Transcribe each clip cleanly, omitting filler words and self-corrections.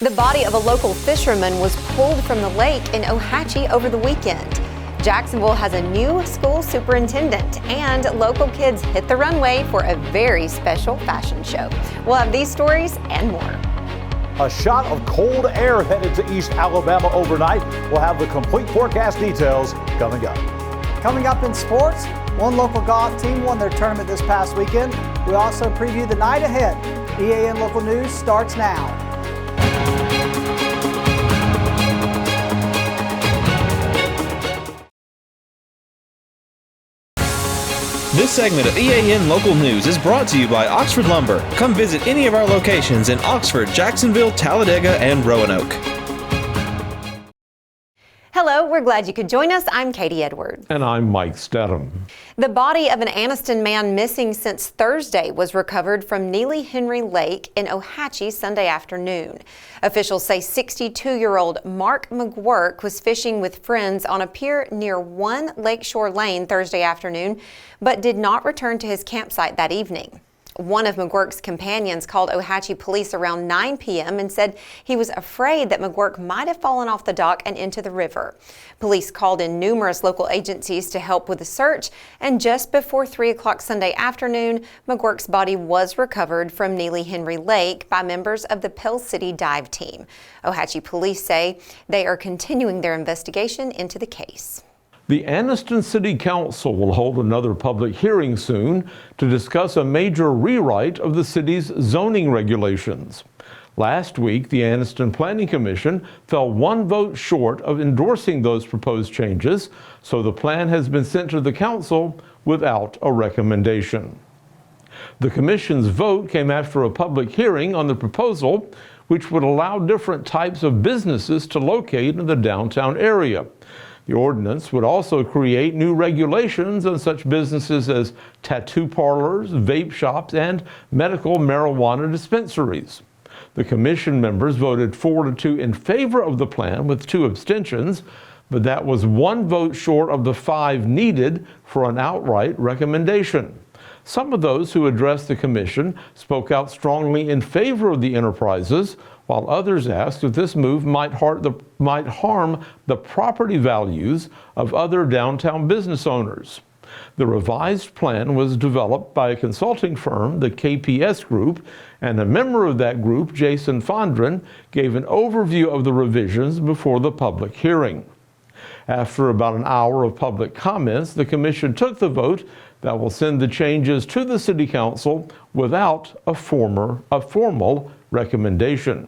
The body of a local fisherman was pulled from the lake in Ohatchee over the weekend. Jacksonville has a new school superintendent, and local kids hit the runway for a very special fashion show. We'll have these stories and more. A shot of cold air headed to East Alabama overnight. We'll have the complete forecast details coming up. Coming up in sports, one local golf team won their tournament this past weekend. We also preview the night ahead. EAN Local News starts now. This segment of EAN Local News is brought to you by Oxford Lumber. Come visit any of our locations in Oxford, Jacksonville, Talladega, and Roanoke. Hello, we're glad you could join us. I'm Katie Edward. And I'm Mike Stedham. The body of an Anniston man missing since Thursday was recovered from Neely Henry Lake in Ohatchee Sunday afternoon. Officials say 62-year-old Mark McGuirk was fishing with friends on a pier near One Lakeshore Lane Thursday afternoon, but did not return to his campsite that evening. One of McGuirk's companions called Ohatchee police around 9 p.m. and said he was afraid that McGuirk might have fallen off the dock and into the river. Police called in numerous local agencies to help with the search, and just before 3 o'clock Sunday afternoon, McGuirk's body was recovered from Neely Henry Lake by members of the Pell City dive team. Ohatchee police say they are continuing their investigation into the case. The Anniston City Council will hold another public hearing soon to discuss a major rewrite of the city's zoning regulations. Last week, the Anniston Planning Commission fell one vote short of endorsing those proposed changes, so the plan has been sent to the council without a recommendation. The commission's vote came after a public hearing on the proposal, which would allow different types of businesses to locate in the downtown area. The ordinance would also create new regulations on such businesses as tattoo parlors, vape shops, and medical marijuana dispensaries. The commission members voted 4-2 in favor of the plan with 2 abstentions, but that was 1 vote short of the 5 needed for an outright recommendation. Some of those who addressed the commission spoke out strongly in favor of the enterprises, while others asked if this move might harm the property values of other downtown business owners. The revised plan was developed by a consulting firm, the KPS Group, and a member of that group, Jason Fondren, gave an overview of the revisions before the public hearing. After about an hour of public comments, the commission took the vote that will send the changes to the City Council without a formal recommendation.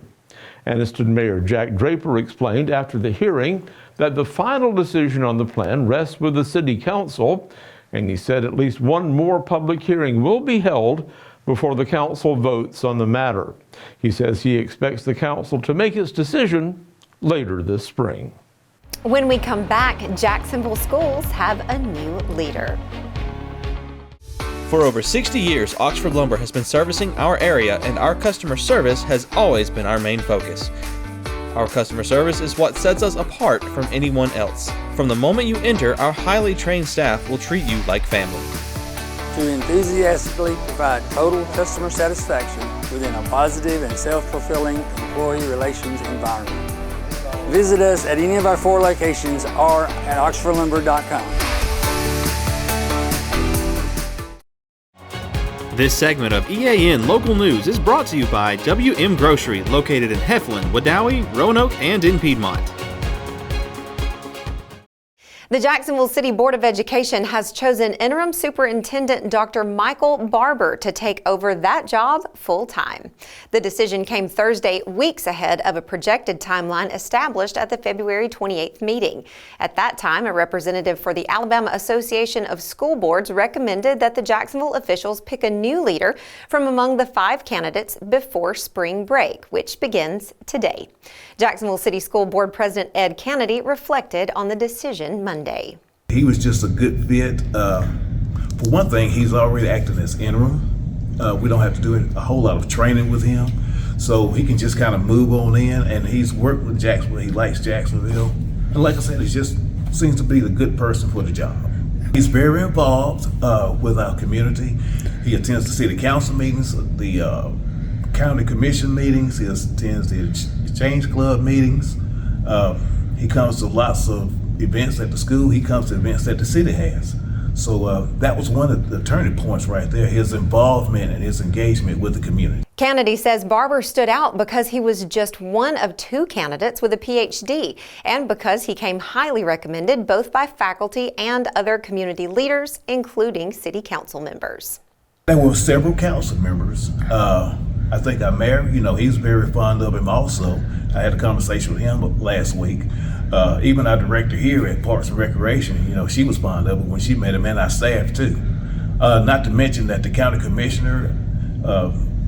Anniston Mayor Jack Draper explained after the hearing that the final decision on the plan rests with the City Council, and he said at least one more public hearing will be held before the council votes on the matter. He says he expects the council to make its decision later this spring. When we come back, Jacksonville schools have a new leader. For over 60 years, Oxford Lumber has been servicing our area, and our customer service has always been our main focus. Our customer service is what sets us apart from anyone else. From the moment you enter, our highly trained staff will treat you like family. To enthusiastically provide total customer satisfaction within a positive and self-fulfilling employee relations environment. Visit us at any of our 4 locations or at oxfordlumber.com. This segment of EAN Local News is brought to you by WM Grocery, located in Heflin, Wadowee, Roanoke, and in Piedmont. The Jacksonville City Board of Education has chosen interim superintendent Dr. Michael Barber to take over that job full-time. The decision came Thursday, weeks ahead of a projected timeline established at the February 28th meeting. At that time, a representative for the Alabama Association of School Boards recommended that the Jacksonville officials pick a new leader from among the 5 candidates before spring break, which begins today. Jacksonville City School Board President Ed Kennedy reflected on the decision Monday. He was just a good fit. For one thing, he's already acting as interim. We don't have to do a whole lot of training with him, so he can just kind of move on in, and he's worked with Jacksonville. He likes Jacksonville. And like I said, he just seems to be the good person for the job. He's very involved with our community. He attends the city council meetings, the county commission meetings. He attends the Exchange Club meetings. He comes to lots of events at the school. He comes to events that the city has. So that was one of the turning points right there, his involvement and his engagement with the community. Kennedy says Barber stood out because he was just one of 2 candidates with a PhD and because he came highly recommended both by faculty and other community leaders, including city council members. There were several council members. I think our mayor, he's very fond of him also. I had a conversation with him last week. Even our director here at Parks and Recreation, she was fond of him when she met him, and our staff too. Not to mention that the county commissioner,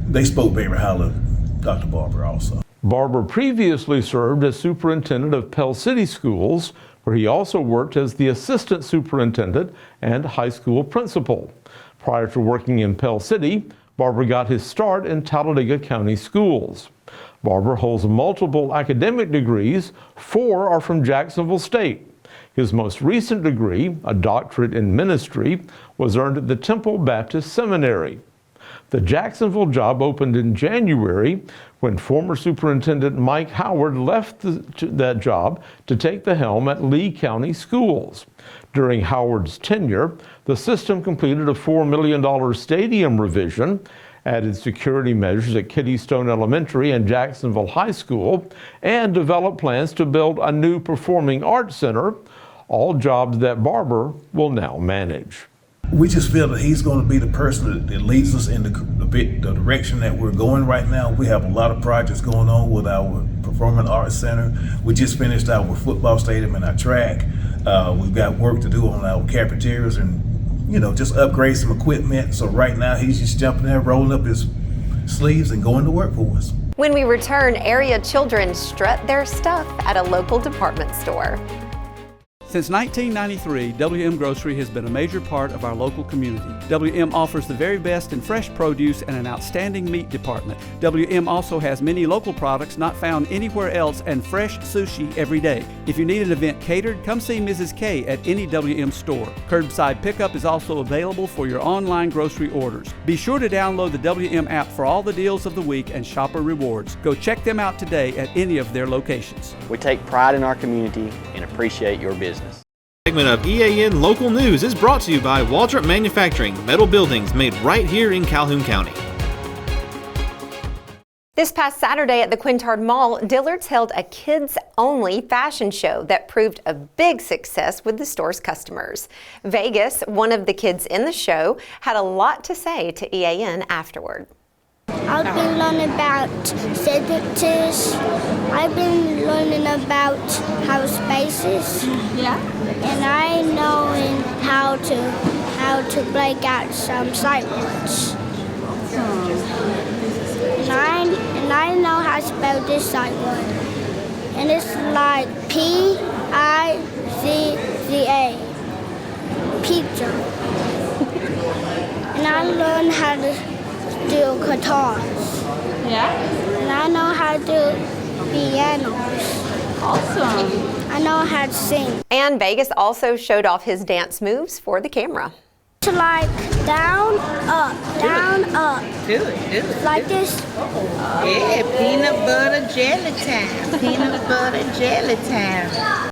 they spoke very highly of Dr. Barber also. Barber previously served as superintendent of Pell City Schools, where he also worked as the assistant superintendent and high school principal. Prior to working in Pell City, Barber got his start in Talladega County Schools. Barber holds multiple academic degrees. 4 are from Jacksonville State. His most recent degree, a doctorate in ministry, was earned at the Temple Baptist Seminary. The Jacksonville job opened in January when former Superintendent Mike Howard left that job to take the helm at Lee County Schools. During Howard's tenure, the system completed a $4 million stadium revision, added security measures at Kittystone Elementary and Jacksonville High School, and developed plans to build a new performing arts center, all jobs that Barber will now manage. We just feel that he's going to be the person that leads us in the direction that we're going right now. We have a lot of projects going on with our Performing Arts Center. We just finished our football stadium and our track. We've got work to do on our cafeterias and, just upgrade some equipment. So right now he's just jumping there, rolling up his sleeves and going to work for us. When we return, area children strut their stuff at a local department store. Since 1993, WM Grocery has been a major part of our local community. WM offers the very best in fresh produce and an outstanding meat department. WM also has many local products not found anywhere else and fresh sushi every day. If you need an event catered, come see Mrs. K at any WM store. Curbside pickup is also available for your online grocery orders. Be sure to download the WM app for all the deals of the week and shopper rewards. Go check them out today at any of their locations. We take pride in our community and appreciate your business. Segment of EAN Local News is brought to you by Waldrop Manufacturing, metal buildings made right here in Calhoun County. This past Saturday at the Quintard Mall, Dillard's held a kids-only fashion show that proved a big success with the store's customers. Vegas, one of the kids in the show, had a lot to say to EAN afterward. I've been learning about sentences. I've been learning about how space is. Yeah. And I know how to break out some sight words. And I know how to spell this sight word. And it's like Pizza. Pizza. And I learned how to do guitars. Yeah? And I know how to do pianos. Awesome. I know how to sing. And Vegas also showed off his dance moves for the camera. It's like down, up, down, up. Do it. Like this. Yeah, peanut butter jelly time. Peanut butter jelly time.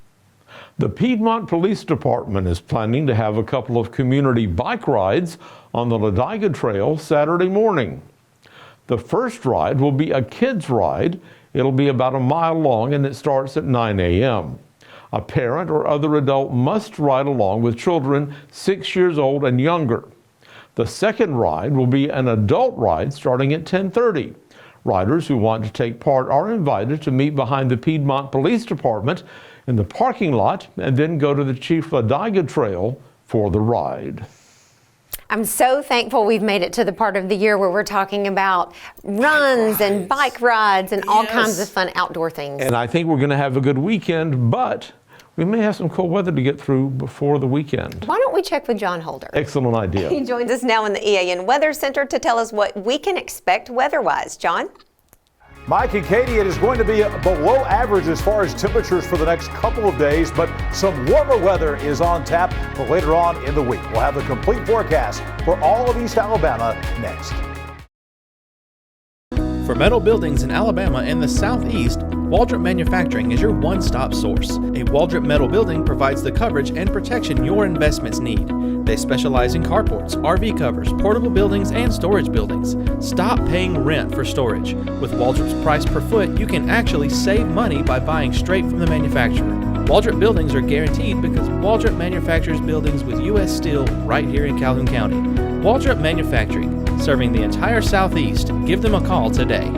The Piedmont Police Department is planning to have a couple of community bike rides on the Ladiga Trail Saturday morning. The first ride will be a kids ride. It'll be about a mile long and it starts at 9 a.m. A parent or other adult must ride along with children 6 years old and younger. The second ride will be an adult ride starting at 10:30. Riders who want to take part are invited to meet behind the Piedmont Police Department in the parking lot and then go to the Chief Ladiga Trail for the ride. I'm so thankful we've made it to the part of the year where we're talking about runs and bike rides and all kinds of fun outdoor things. And I think we're going to have a good weekend, but we may have some cool weather to get through before the weekend. Why don't we check with John Holder? Excellent idea. He joins us now in the EAN Weather Center to tell us what we can expect weather-wise. John? Mike and Katie, it is going to be below average as far as temperatures for the next couple of days, but some warmer weather is on tap for later on in the week. We'll have the complete forecast for all of East Alabama next. For metal buildings in Alabama and the Southeast, Waldrop Manufacturing is your one-stop source. A Waldrop metal building provides the coverage and protection your investments need. They specialize in carports, RV covers, portable buildings, and storage buildings. Stop paying rent for storage. With Waldrop's price per foot, you can actually save money by buying straight from the manufacturer. Waldrop buildings are guaranteed because Waldrop manufactures buildings with U.S. steel right here in Calhoun County. Waldrop Manufacturing, serving the entire Southeast. Give them a call today.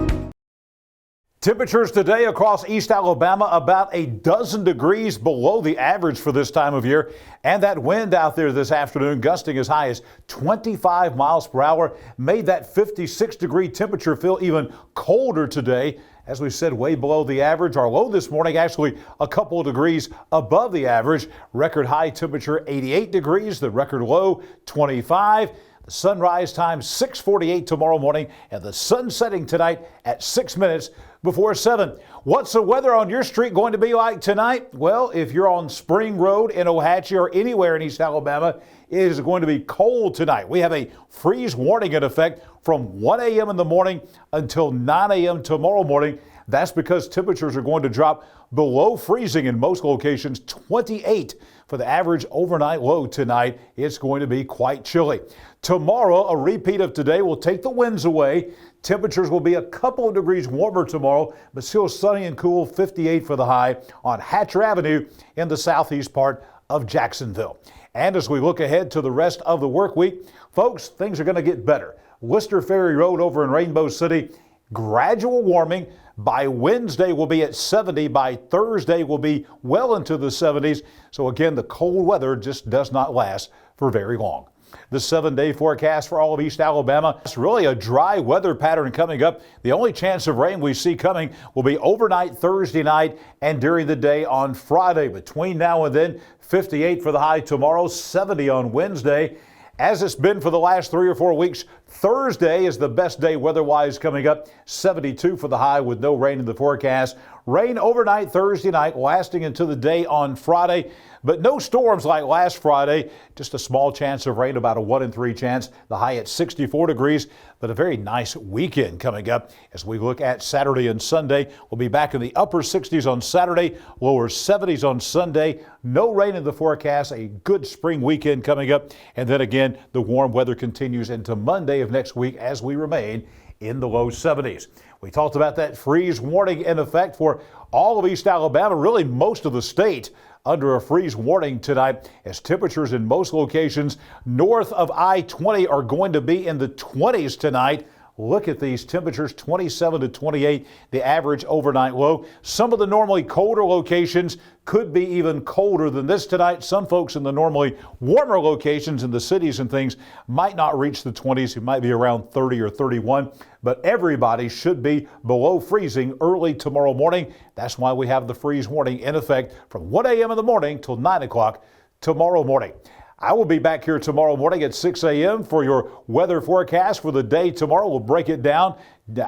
Temperatures today across East Alabama about a dozen degrees below the average for this time of year. And that wind out there this afternoon gusting as high as 25 miles per hour made that 56-degree temperature feel even colder today. As we said, way below the average. Our low this morning actually a couple of degrees above the average. Record high temperature 88 degrees, the record low 25. The sunrise time 6:48 tomorrow morning, and the sun setting tonight at 6 minutes before 7. What's the weather on your street going to be like tonight? Well, if you're on Spring Road in Ohatchee or anywhere in East Alabama, it is going to be cold tonight. We have a freeze warning in effect from 1 a.m. in the morning until 9 a.m. tomorrow morning. That's because temperatures are going to drop below freezing in most locations, 28 for the average overnight low tonight. It's going to be quite chilly. Tomorrow, a repeat of today will take the winds away. Temperatures will be a couple of degrees warmer tomorrow, but still sunny and cool, 58 for the high on Hatcher Avenue in the southeast part of Jacksonville. And as we look ahead to the rest of the work week, folks, things are going to get better. Lister Ferry Road over in Rainbow City, gradual warming. By Wednesday, we'll be at 70. By Thursday, we'll be well into the 70s. So again, the cold weather just does not last for very long. The 7-day forecast for all of East Alabama. It's really a dry weather pattern coming up. The only chance of rain we see coming will be overnight Thursday night and during the day on Friday. Between now and then, 58 for the high tomorrow, 70 on Wednesday. As it's been for the last 3 or 4 weeks, Thursday is the best day weather-wise coming up. 72 for the high with no rain in the forecast. Rain overnight Thursday night, lasting into the day on Friday. But no storms like last Friday. Just a small chance of rain, about a 1 in 3 chance. The high at 64 degrees. But a very nice weekend coming up as we look at Saturday and Sunday. We'll be back in the upper 60s on Saturday, lower 70s on Sunday. No rain in the forecast. A good spring weekend coming up. And then again, the warm weather continues into Monday of next week as we remain in the low 70s. We talked about that freeze warning in effect for all of East Alabama, really most of the state under a freeze warning tonight as temperatures in most locations north of I-20 are going to be in the 20s tonight. Look at these temperatures, 27 to 28, the average overnight low. Some of the normally colder locations could be even colder than this tonight. Some folks in the normally warmer locations in the cities and things might not reach the 20s. It might be around 30 or 31, but everybody should be below freezing early tomorrow morning. That's why we have the freeze warning in effect from 1 a.m. in the morning till 9 o'clock tomorrow morning. I will be back here tomorrow morning at 6 a.m. for your weather forecast for the day tomorrow. We'll break it down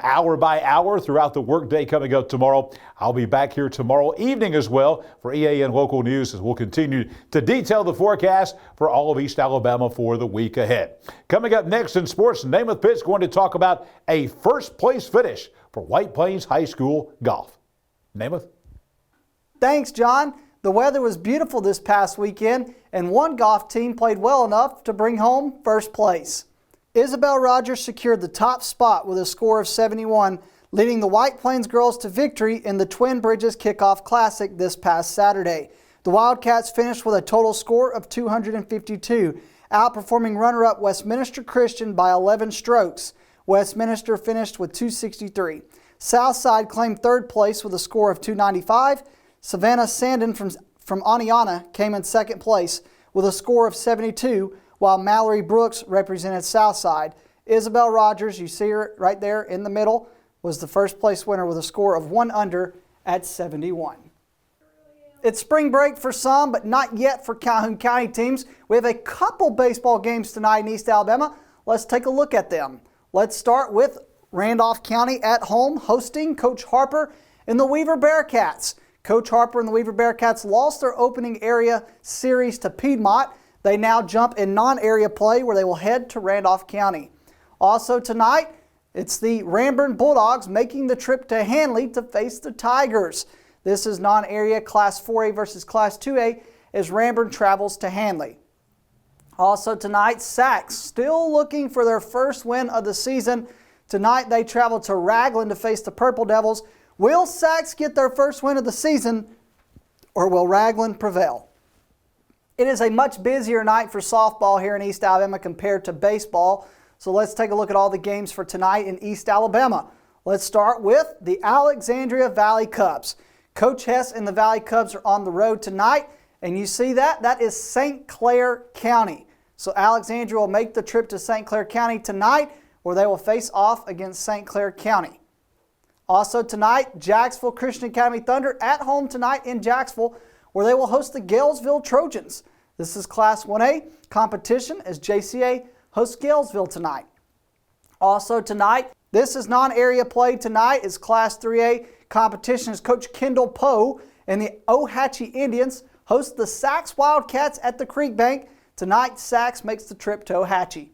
hour by hour throughout the workday coming up tomorrow. I'll be back here tomorrow evening as well for EAN Local News as we'll continue to detail the forecast for all of East Alabama for the week ahead. Coming up next in sports, Namath Pitt's going to talk about a first place finish for White Plains High School golf. Namath? Thanks, John. The weather was beautiful this past weekend, and one golf team played well enough to bring home first place. Isabel Rogers secured the top spot with a score of 71, leading the White Plains girls to victory in the Twin Bridges Kickoff Classic this past Saturday. The Wildcats finished with a total score of 252, outperforming runner-up Westminster Christian by 11 strokes. Westminster finished with 263. Southside claimed third place with a score of 295. Savannah Sandin from Aniana came in second place with a score of 72, while Mallory Brooks represented Southside. Isabel Rogers, you see her right there in the middle, was the first place winner with a score of 1 under at 71. It's spring break for some, but not yet for Calhoun County teams. We have a couple baseball games tonight in East Alabama. Let's take a look at them. Let's start with Randolph County at home, hosting Coach Harper and the Weaver Bearcats. Coach Harper and the Weaver Bearcats lost their opening area series to Piedmont. They now jump in non-area play where they will head to Randolph County. Also tonight, It's the Ranburne Bulldogs making the trip to Handley to face the Tigers. This is non-area Class 4A versus Class 2A as Ranburne travels to Handley. Also tonight, Sacs still looking for their first win of the season. Tonight they travel to Raglan to face the Purple Devils. Will Sacs get their first win of the season, or will Raglan prevail? It is a much busier night for softball here in East Alabama compared to baseball. So let's take a look at all the games for tonight in East Alabama. Let's start with the Alexandria Valley Cubs. Coach Hess and the Valley Cubs are on the road tonight, and you see that? That is St. Clair County. So Alexandria will make the trip to St. Clair County tonight, where they will face off against St. Clair County. Also tonight, Jacksonville Christian Academy Thunder at home tonight in Jacksonville, where they will host the Galesville Trojans. This is Class 1A competition as JCA hosts Galesville tonight. Also tonight, this is non-area play tonight is Class 3A competition as Coach Kendall Poe and the Ohatchee Indians host the Sacs Wildcats at the Creek Bank. Tonight, Sacs makes the trip to Ohatchee.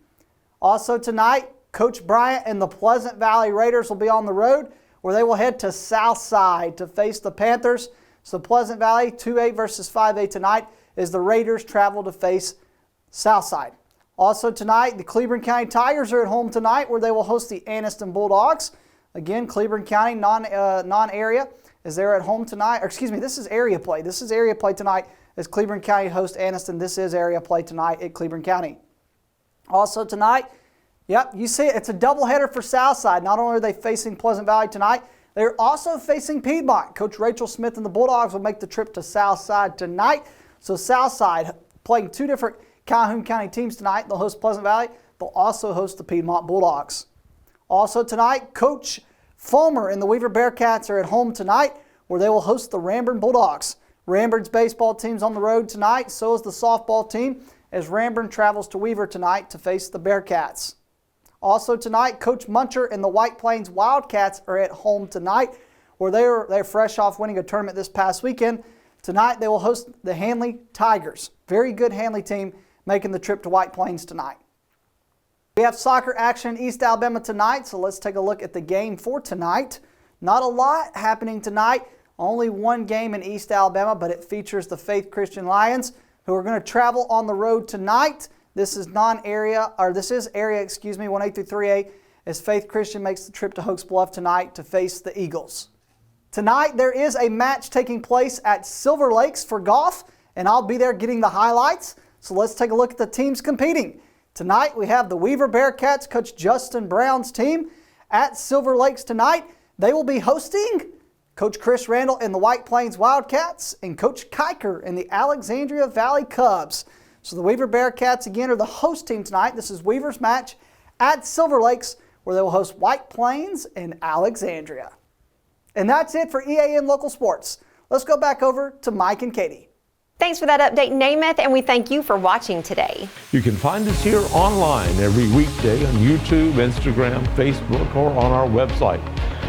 Also tonight, Coach Bryant and the Pleasant Valley Raiders will be on the road, where they will head to Southside to face the Panthers. So Pleasant Valley 2A versus 5A tonight as the Raiders travel to face Southside. Also tonight, the Cleburne County Tigers are at home tonight, where they will host the Anniston Bulldogs. Again, Cleburne County non-area as they're at home tonight. Or excuse me, this is area play. This is area play tonight as Cleburne County hosts Anniston. This is area play tonight at Cleburne County. Also tonight, yep, you see it. It's a doubleheader for Southside. Not only are they facing Pleasant Valley tonight, they're also facing Piedmont. Coach Rachel Smith and the Bulldogs will make the trip to Southside tonight. So Southside playing two different Calhoun County teams tonight. They'll host Pleasant Valley. They'll also host the Piedmont Bulldogs. Also tonight, Coach Fulmer and the Weaver Bearcats are at home tonight, where they will host the Ranburne Bulldogs. Ranburne's baseball team's on the road tonight. So is the softball team as Ranburne travels to Weaver tonight to face the Bearcats. Also tonight, Coach Muncher and the White Plains Wildcats are at home tonight, where they're fresh off winning a tournament this past weekend. Tonight they will host the Handley Tigers. Very good Handley team making the trip to White Plains tonight. We have soccer action in East Alabama tonight, so let's take a look at the game for tonight. Not a lot happening tonight. Only one game in East Alabama, but it features the Faith Christian Lions, who are going to travel on the road tonight. This is area 1A through 3A, as Faith Christian makes the trip to Hoax Bluff tonight to face the Eagles. Tonight there is a match taking place at Silver Lakes for golf, and I'll be there getting the highlights. So let's take a look at the teams competing. Tonight we have the Weaver Bearcats, Coach Justin Brown's team at Silver Lakes tonight. They will be hosting Coach Chris Randall and the White Plains Wildcats and Coach Kiker and the Alexandria Valley Cubs. So the Weaver Bearcats again are the host team tonight. This is Weaver's match at Silver Lakes, where they will host White Plains and Alexandria. And that's it for EAN Local Sports. Let's go back over to Mike and Katie. Thanks for that update, Namath, and we thank you for watching today. You can find us here online every weekday on YouTube, Instagram, Facebook, or on our website.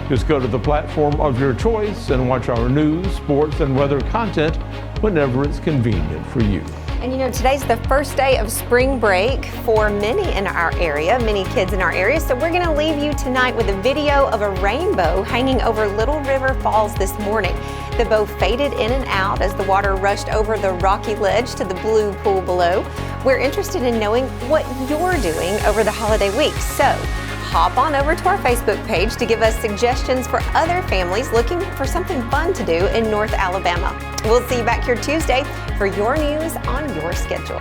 Just go to the platform of your choice and watch our news, sports, and weather content whenever it's convenient for you. And you know, today's the first day of spring break for many in our area, many kids in our area. So we're going to leave you tonight with a video of a rainbow hanging over Little River Falls this morning. The bow faded in and out as the water rushed over the rocky ledge to the blue pool below. We're interested in knowing what you're doing over the holiday week. So hop on over to our Facebook page to give us suggestions for other families looking for something fun to do in North Alabama. We'll see you back here Tuesday for your news on your schedule.